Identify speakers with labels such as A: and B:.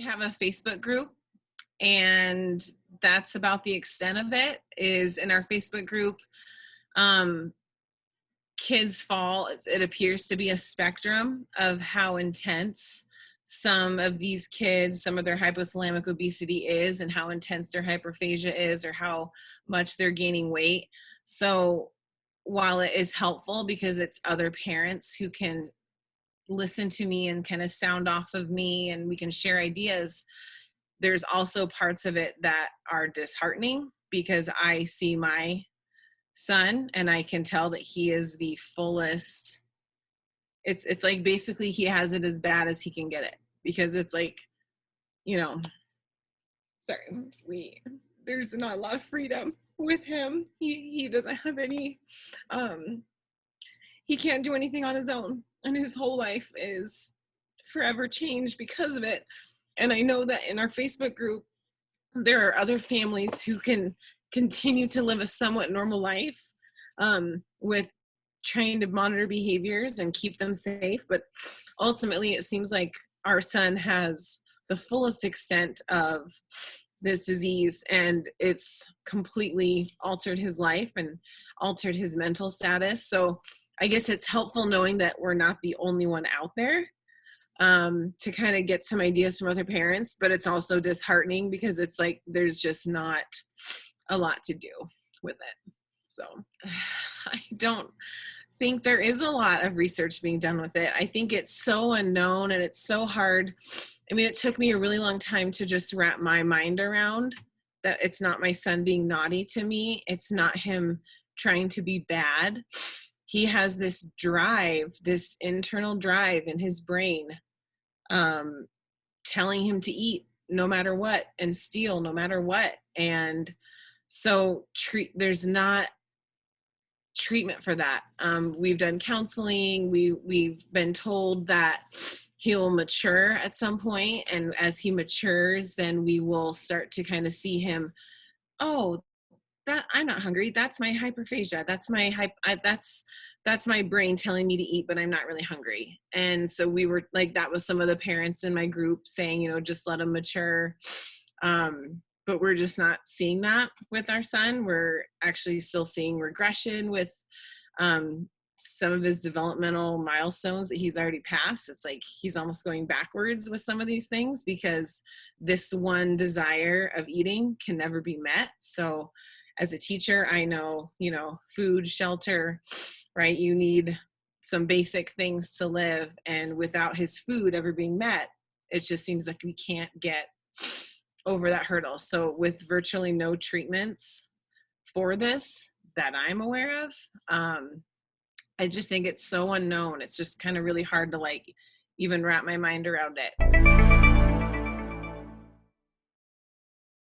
A: have a Facebook group, and that's about the extent of it. Is in our Facebook group, kids fall, it appears to be a spectrum of how intense some of these kids, some of their hypothalamic obesity is, and how intense their hyperphagia is, or how much they're gaining weight. So while it is helpful because it's other parents who can listen to me and kind of sound off of me and we can share ideas, there's also parts of it that are disheartening because I see my son and I can tell that he is the fullest. It's like basically he has it as bad as he can get it, because it's like, there's not a lot of freedom with him. He doesn't have any, he can't do anything on his own, and his whole life is forever changed because of it. And I know that in our Facebook group, there are other families who can continue to live a somewhat normal life with trying to monitor behaviors and keep them safe. But ultimately, it seems like our son has the fullest extent of this disease, and it's completely altered his life and altered his mental status. So I guess it's helpful knowing that we're not the only one out there, to kind of get some ideas from other parents, but it's also disheartening because it's like there's just not a lot to do with it. So I don't think there is a lot of research being done with it. I think it's so unknown and it's so hard. I mean, it took me a really long time to just wrap my mind around that it's not my son being naughty to me. It's not him trying to be bad. He has this drive, this internal drive in his brain, telling him to eat no matter what and steal no matter what. And so there's not treatment for that. We've done counseling. We've been told that he'll mature at some point, and as he matures, then we will start to kind of see him, oh, that I'm not hungry. That's my hyperphagia. That's my that's my brain telling me to eat, but I'm not really hungry. And so we were like, that was some of the parents in my group saying, just let him mature. But we're just not seeing that with our son. We're actually still seeing regression with some of his developmental milestones that he's already passed. It's like he's almost going backwards with some of these things because this one desire of eating can never be met. So as a teacher, I know, food, shelter, right? You need some basic things to live. And without his food ever being met, it just seems like we can't get over that hurdle. So with virtually no treatments for this that I'm aware of, I just think it's so unknown. It's just kind of really hard to even wrap my mind around it.